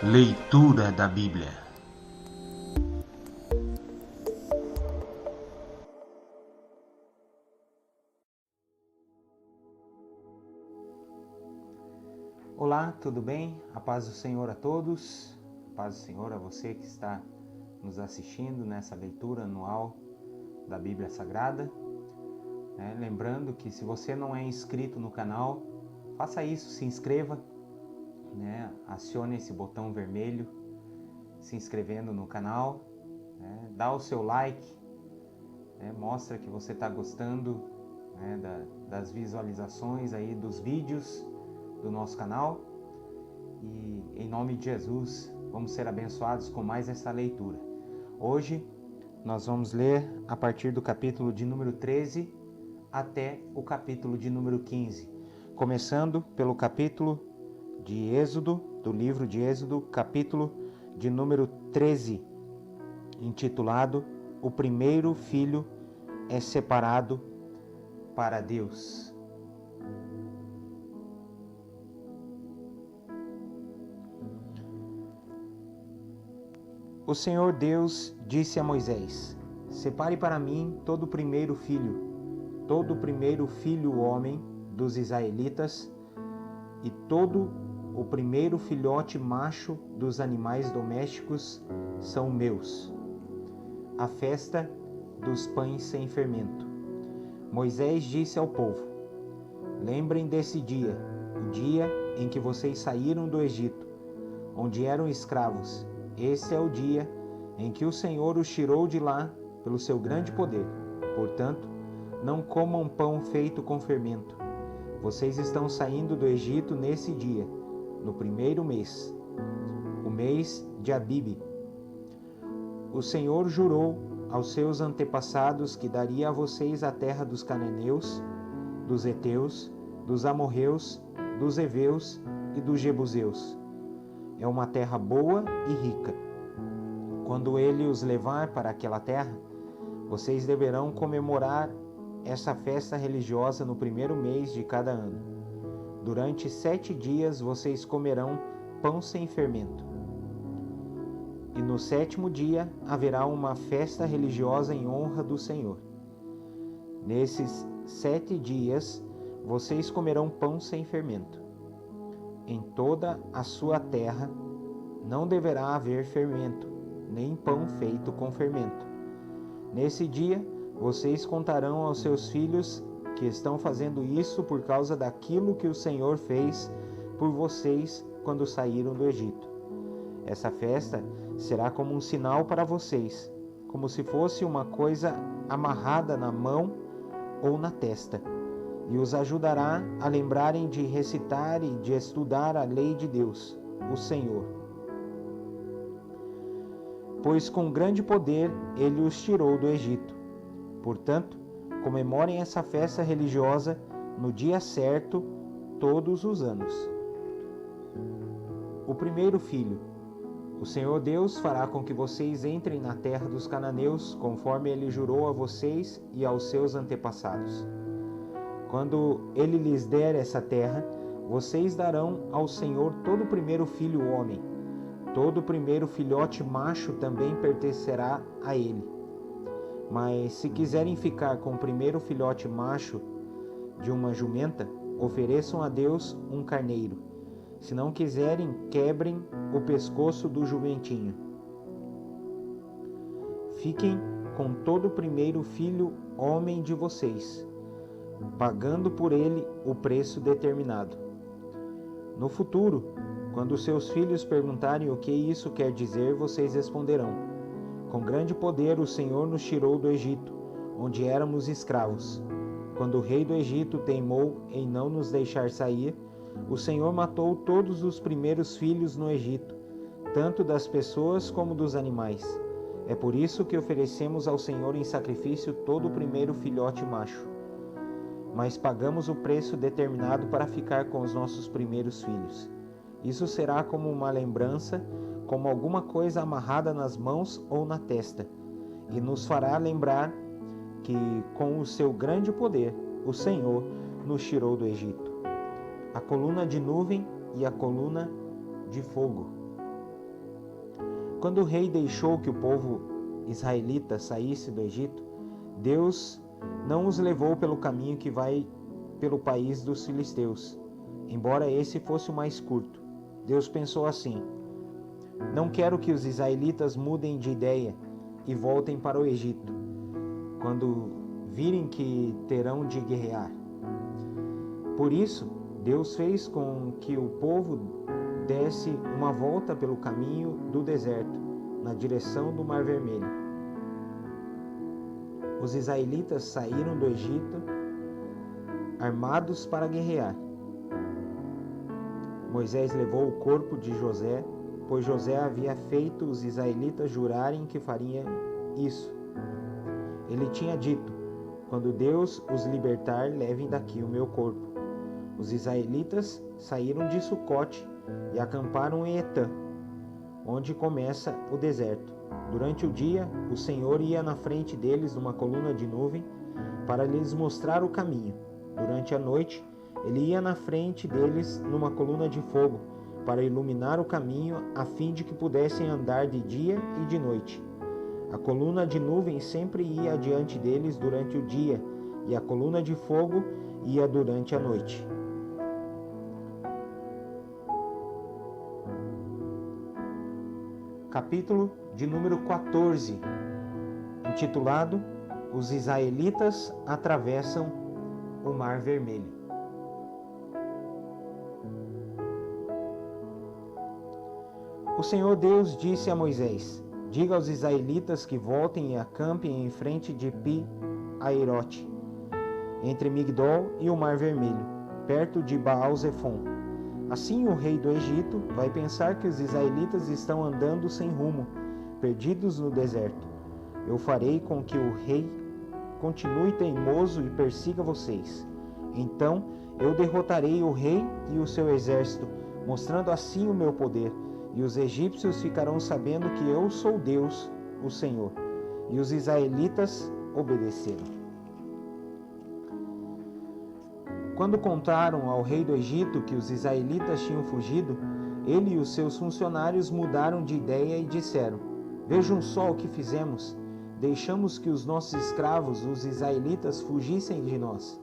Leitura da Bíblia. Olá, tudo bem? A paz do Senhor a todos, a paz do Senhor a você que está nos assistindo nessa leitura anual da Bíblia Sagrada. Lembrando que se você não é inscrito no canal, faça isso, se inscreva, acione esse botão vermelho, se inscrevendo no canal, dá o seu like, mostra que você está gostando das visualizações aí dos vídeos do nosso canal. E em nome de Jesus, vamos ser abençoados com mais essa leitura. Hoje nós vamos ler a partir do capítulo de número 13 até o capítulo de número 15, começando pelo capítulo de Êxodo, do livro de Êxodo, capítulo de número 13, intitulado O Primeiro Filho é Separado para Deus. O Senhor Deus disse a Moisés: separe para mim todo o primeiro filho homem dos israelitas e todo o primeiro filhote macho dos animais domésticos são meus. A festa dos pães sem fermento. Moisés disse ao povo: lembrem desse dia, o dia em que vocês saíram do Egito, onde eram escravos. Esse é o dia em que o Senhor os tirou de lá pelo seu grande poder. Portanto, não comam pão feito com fermento. Vocês estão saindo do Egito nesse dia, no primeiro mês, o mês de Abibe. O Senhor jurou aos seus antepassados que daria a vocês a terra dos cananeus, dos heteus, dos amorreus, dos heveus e dos jebuseus. É uma terra boa e rica. Quando ele os levar para aquela terra, vocês deverão comemorar essa festa religiosa no primeiro mês de cada ano. Durante 7 dias vocês comerão pão sem fermento. E no 7º dia haverá uma festa religiosa em honra do Senhor. Nesses 7 dias vocês comerão pão sem fermento. Em toda a sua terra não deverá haver fermento, nem pão feito com fermento. Nesse dia, vocês contarão aos seus filhos que estão fazendo isso por causa daquilo que o Senhor fez por vocês quando saíram do Egito. Essa festa será como um sinal para vocês, como se fosse uma coisa amarrada na mão ou na testa, e os ajudará a lembrarem de recitar e de estudar a lei de Deus, o Senhor. Pois com grande poder ele os tirou do Egito. Portanto, comemorem essa festa religiosa no dia certo todos os anos. O primeiro filho. O Senhor Deus fará com que vocês entrem na terra dos cananeus, conforme ele jurou a vocês e aos seus antepassados. Quando ele lhes der essa terra, vocês darão ao Senhor todo o primeiro filho homem. Todo o primeiro filhote macho também pertencerá a ele. Mas se quiserem ficar com o primeiro filhote macho de uma jumenta, ofereçam a Deus um carneiro. Se não quiserem, quebrem o pescoço do jumentinho. Fiquem com todo o primeiro filho homem de vocês, pagando por ele o preço determinado. No futuro, quando seus filhos perguntarem o que isso quer dizer, vocês responderão: com grande poder o Senhor nos tirou do Egito, onde éramos escravos. Quando o rei do Egito teimou em não nos deixar sair, o Senhor matou todos os primeiros filhos no Egito, tanto das pessoas como dos animais. É por isso que oferecemos ao Senhor em sacrifício todo o primeiro filhote macho. Mas pagamos o preço determinado para ficar com os nossos primeiros filhos. Isso será como uma lembrança, como alguma coisa amarrada nas mãos ou na testa, e nos fará lembrar que, com o seu grande poder, o Senhor nos tirou do Egito. A coluna de nuvem e a coluna de fogo. Quando o rei deixou que o povo israelita saísse do Egito, Deus não os levou pelo caminho que vai pelo país dos filisteus, embora esse fosse o mais curto. Deus pensou assim: não quero que os israelitas mudem de ideia e voltem para o Egito, quando virem que terão de guerrear. Por isso, Deus fez com que o povo desse uma volta pelo caminho do deserto, na direção do Mar Vermelho. Os israelitas saíram do Egito armados para guerrear. Moisés levou o corpo de José, pois José havia feito os israelitas jurarem que fariam isso. Ele tinha dito: quando Deus os libertar, levem daqui o meu corpo. Os israelitas saíram de Sucote e acamparam em Etã, onde começa o deserto. Durante o dia, o Senhor ia na frente deles numa coluna de nuvem para lhes mostrar o caminho. Durante a noite, ele ia na frente deles numa coluna de fogo para iluminar o caminho, a fim de que pudessem andar de dia e de noite. A coluna de nuvem sempre ia adiante deles durante o dia, e a coluna de fogo ia durante a noite. Capítulo de número 14, intitulado Os Israelitas Atravessam o Mar Vermelho. O Senhor Deus disse a Moisés: diga aos israelitas que voltem e acampem em frente de Pi-Hahirote, entre Migdol e o Mar Vermelho, perto de Baal-Zefon. Assim o rei do Egito vai pensar que os israelitas estão andando sem rumo, perdidos no deserto. Eu farei com que o rei continue teimoso e persiga vocês. Então eu derrotarei o rei e o seu exército, mostrando assim o meu poder, e os egípcios ficarão sabendo que eu sou Deus, o Senhor. E os israelitas obedeceram. Quando contaram ao rei do Egito que os israelitas tinham fugido, ele e os seus funcionários mudaram de ideia e disseram: vejam só o que fizemos. Deixamos que os nossos escravos, os israelitas, fugissem de nós.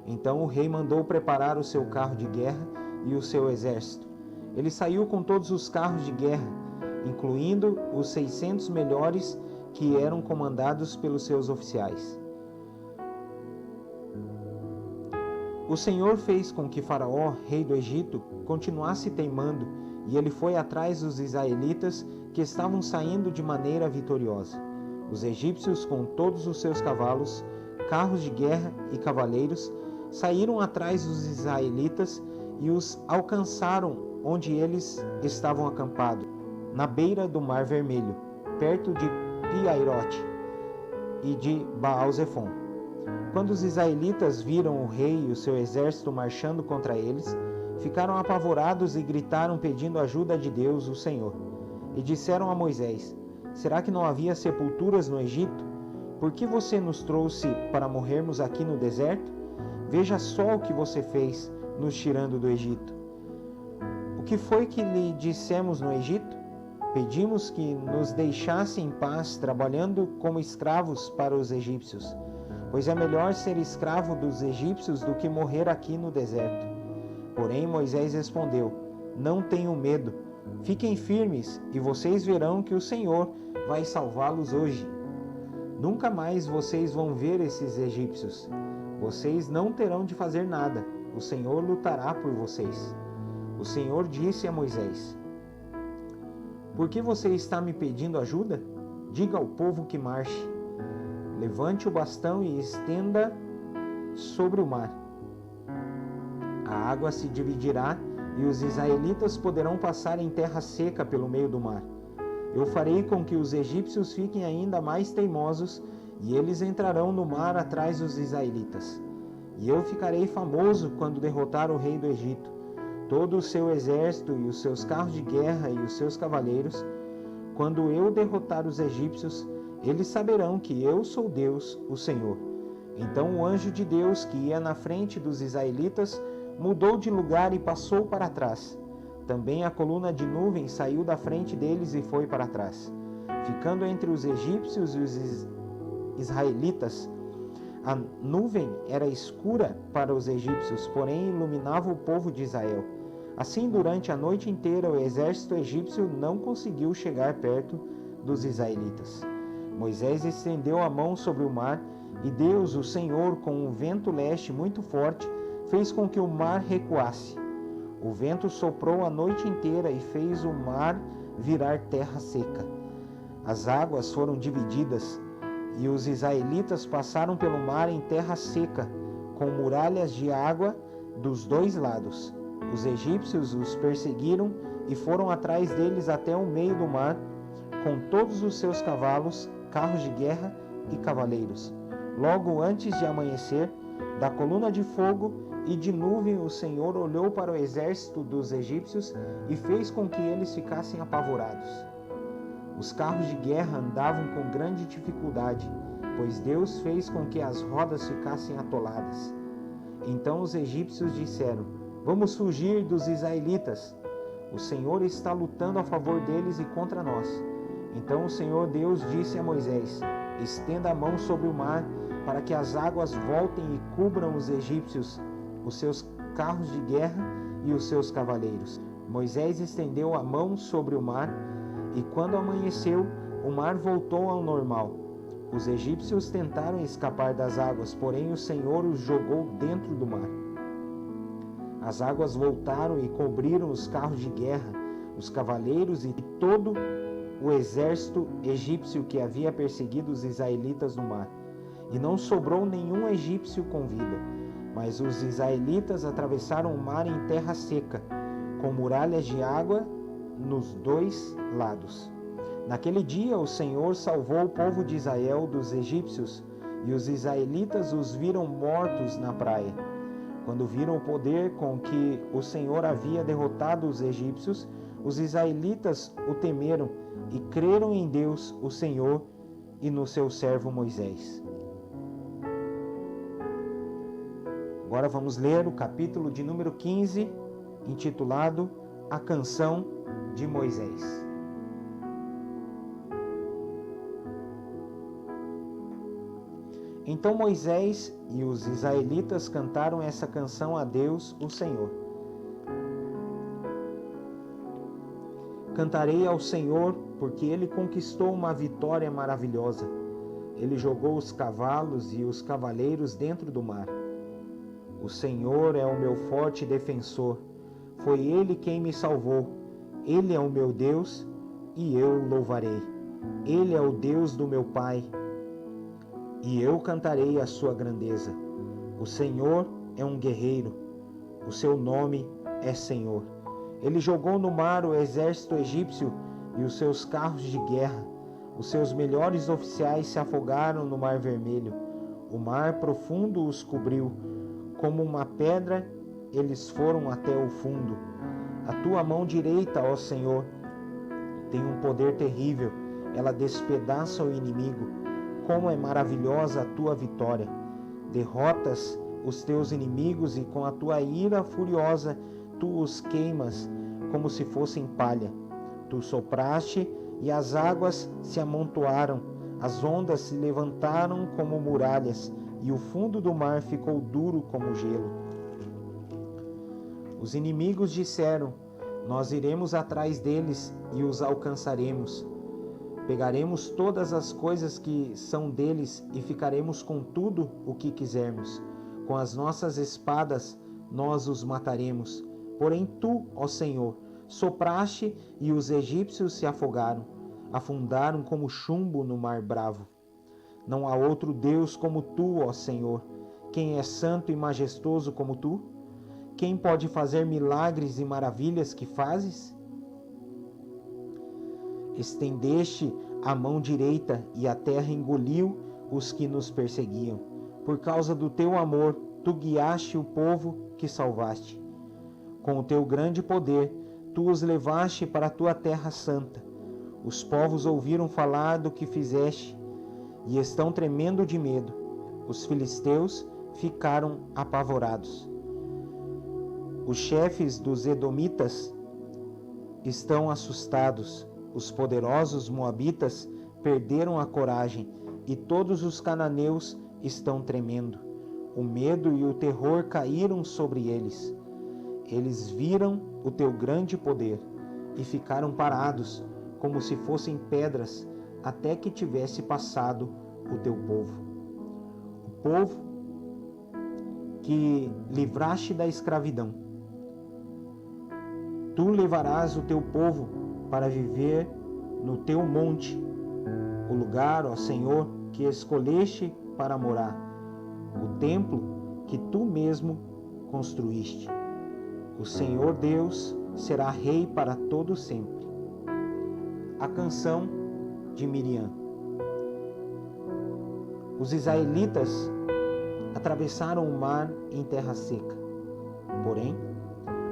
Então o rei mandou preparar o seu carro de guerra e o seu exército. Ele saiu com todos os carros de guerra, incluindo os 600 melhores que eram comandados pelos seus oficiais. O Senhor fez com que Faraó, rei do Egito, continuasse teimando, e ele foi atrás dos israelitas que estavam saindo de maneira vitoriosa. Os egípcios, com todos os seus cavalos, carros de guerra e cavaleiros, saíram atrás dos israelitas e os alcançaram onde eles estavam acampados, na beira do Mar Vermelho, perto de Pi-Hahirote e de Baal-Zefon. Quando os israelitas viram o rei e o seu exército marchando contra eles, ficaram apavorados e gritaram pedindo ajuda de Deus, o Senhor. E disseram a Moisés: será que não havia sepulturas no Egito? Por que você nos trouxe para morrermos aqui no deserto? Veja só o que você fez, nos tirando do Egito. O que foi que lhe dissemos no Egito? Pedimos que nos deixasse em paz, trabalhando como escravos para os egípcios. Pois é melhor ser escravo dos egípcios do que morrer aqui no deserto. Porém Moisés respondeu: não tenham medo, fiquem firmes e vocês verão que o Senhor vai salvá-los hoje. Nunca mais vocês vão ver esses egípcios. Vocês não terão de fazer nada, o Senhor lutará por vocês. O Senhor disse a Moisés: por que você está me pedindo ajuda? Diga ao povo que marche. Levante o bastão e estenda sobre o mar. A água se dividirá e os israelitas poderão passar em terra seca pelo meio do mar. Eu farei com que os egípcios fiquem ainda mais teimosos e eles entrarão no mar atrás dos israelitas. E eu ficarei famoso quando derrotar o rei do Egito, todo o seu exército e os seus carros de guerra e os seus cavaleiros. Quando eu derrotar os egípcios, eles saberão que eu sou Deus, o Senhor. Então o anjo de Deus, que ia na frente dos israelitas, mudou de lugar e passou para trás. Também a coluna de nuvem saiu da frente deles e foi para trás, ficando entre os egípcios e os israelitas. A nuvem era escura para os egípcios, porém iluminava o povo de Israel. Assim, durante a noite inteira, o exército egípcio não conseguiu chegar perto dos israelitas. Moisés estendeu a mão sobre o mar, e Deus, o Senhor, com um vento leste muito forte, fez com que o mar recuasse. O vento soprou a noite inteira e fez o mar virar terra seca. As águas foram divididas, e os israelitas passaram pelo mar em terra seca, com muralhas de água dos dois lados. Os egípcios os perseguiram e foram atrás deles até o meio do mar, com todos os seus cavalos, carros de guerra e cavaleiros. Logo antes de amanhecer, da coluna de fogo e de nuvem, o Senhor olhou para o exército dos egípcios e fez com que eles ficassem apavorados. Os carros de guerra andavam com grande dificuldade, pois Deus fez com que as rodas ficassem atoladas. Então os egípcios disseram: "Vamos fugir dos israelitas. O Senhor está lutando a favor deles e contra nós." Então o Senhor Deus disse a Moisés: "Estenda a mão sobre o mar, para que as águas voltem e cubram os egípcios, os seus carros de guerra e os seus cavaleiros." Moisés estendeu a mão sobre o mar, e quando amanheceu, o mar voltou ao normal. Os egípcios tentaram escapar das águas, porém o Senhor os jogou dentro do mar. As águas voltaram e cobriram os carros de guerra, os cavaleiros e todo o exército egípcio que havia perseguido os israelitas no mar. E não sobrou nenhum egípcio com vida. Mas os israelitas atravessaram o mar em terra seca, com muralhas de água nos dois lados. Naquele dia o Senhor salvou o povo de Israel dos egípcios, e os israelitas os viram mortos na praia. Quando viram o poder com que o Senhor havia derrotado os egípcios, os israelitas o temeram e creram em Deus, o Senhor, e no seu servo Moisés. Agora vamos ler o capítulo de número 15, intitulado A Canção de Moisés. Então Moisés e os israelitas cantaram essa canção a Deus, o Senhor. Cantarei ao Senhor, porque Ele conquistou uma vitória maravilhosa. Ele jogou os cavalos e os cavaleiros dentro do mar. O Senhor é o meu forte defensor. Foi Ele quem me salvou. Ele é o meu Deus e eu o louvarei. Ele é o Deus do meu Pai e eu cantarei a sua grandeza. O Senhor é um guerreiro. O seu nome é Senhor. Ele jogou no mar o exército egípcio e os seus carros de guerra. Os seus melhores oficiais se afogaram no Mar Vermelho. O mar profundo os cobriu. Como uma pedra, eles foram até o fundo. A tua mão direita, ó Senhor, tem um poder terrível. Ela despedaça o inimigo. Como é maravilhosa a tua vitória. Derrotas os teus inimigos e com a tua ira furiosa tu os queimas como se fossem palha. Tu sopraste e as águas se amontoaram. As ondas se levantaram como muralhas e o fundo do mar ficou duro como gelo. Os inimigos disseram: nós iremos atrás deles e os alcançaremos. Pegaremos todas as coisas que são deles e ficaremos com tudo o que quisermos. Com as nossas espadas nós os mataremos. Porém tu, ó Senhor, sopraste e os egípcios se afogaram. Afundaram como chumbo no mar bravo. Não há outro Deus como tu, ó Senhor. Quem é santo e majestoso como tu? Quem pode fazer milagres e maravilhas que fazes? Estendeste a mão direita e a terra engoliu os que nos perseguiam. Por causa do teu amor, tu guiaste o povo que salvaste. Com o teu grande poder, tu os levaste para a tua terra santa. Os povos ouviram falar do que fizeste e estão tremendo de medo. Os filisteus ficaram apavorados. Os chefes dos edomitas estão assustados, os poderosos moabitas perderam a coragem e todos os cananeus estão tremendo. O medo e o terror caíram sobre eles. Eles viram o teu grande poder e ficaram parados, como se fossem pedras, até que tivesse passado o teu povo. O povo que livraste da escravidão. Tu levarás o teu povo para viver no teu monte, o lugar, ó Senhor, que escolheste para morar, o templo que tu mesmo construíste. O Senhor Deus será rei para todo sempre. A canção de Miriam. Os israelitas atravessaram o mar em terra seca. Porém,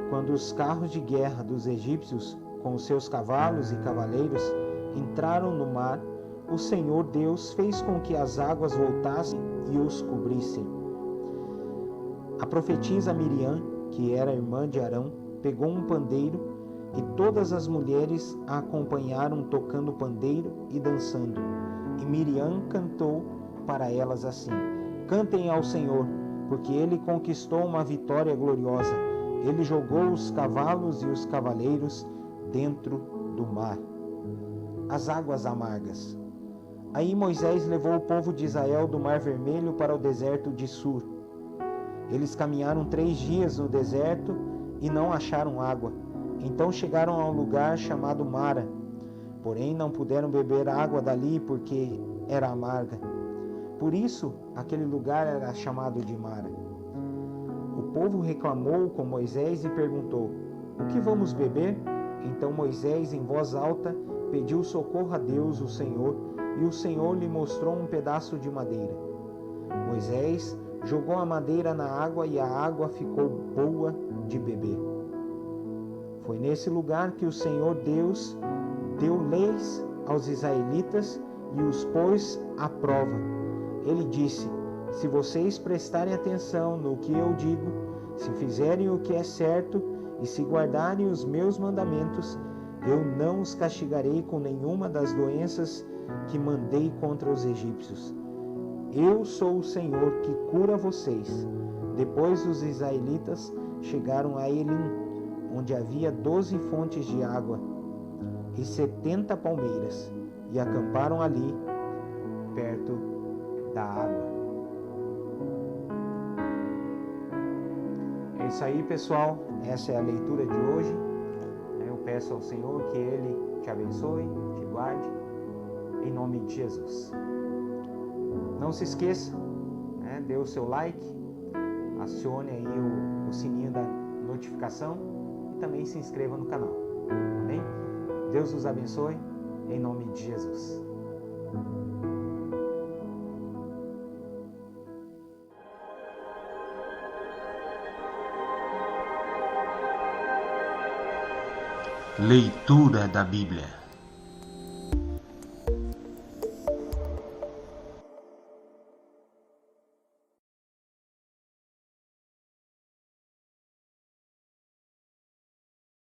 quando os carros de guerra dos egípcios, com os seus cavalos e cavaleiros, entraram no mar, o Senhor Deus fez com que as águas voltassem e os cobrissem. A profetisa Miriam, que era irmã de Arão, pegou um pandeiro e todas as mulheres a acompanharam tocando pandeiro e dançando. E Miriam cantou para elas assim: Cantem ao Senhor, porque Ele conquistou uma vitória gloriosa. Ele jogou os cavalos e os cavaleiros dentro do mar. As águas amargas. Aí Moisés levou o povo de Israel do Mar Vermelho para o deserto de Sur. Eles caminharam 3 dias no deserto e não acharam água. Então chegaram a um lugar chamado Mara. Porém não puderam beber água dali porque era amarga. Por isso aquele lugar era chamado de Mara. O povo reclamou com Moisés e perguntou: O que vamos beber? Então Moisés, em voz alta, pediu socorro a Deus, o Senhor, e o Senhor lhe mostrou um pedaço de madeira. Moisés jogou a madeira na água e a água ficou boa de beber. Foi nesse lugar que o Senhor Deus deu leis aos israelitas e os pôs à prova. Ele disse: Se vocês prestarem atenção no que eu digo, se fizerem o que é certo e se guardarem os meus mandamentos, eu não os castigarei com nenhuma das doenças que mandei contra os egípcios. Eu sou o Senhor que cura vocês. Depois os israelitas chegaram a Elim, onde havia 12 fontes de água e 70 palmeiras, e acamparam ali, perto da água. É isso aí, pessoal. Essa é a leitura de hoje. Eu peço ao Senhor que Ele te abençoe, te guarde, em nome de Jesus. Não se esqueça, dê o seu like, acione aí o sininho da notificação e também se inscreva no canal. Amém? Deus os abençoe, em nome de Jesus. Leitura da Bíblia.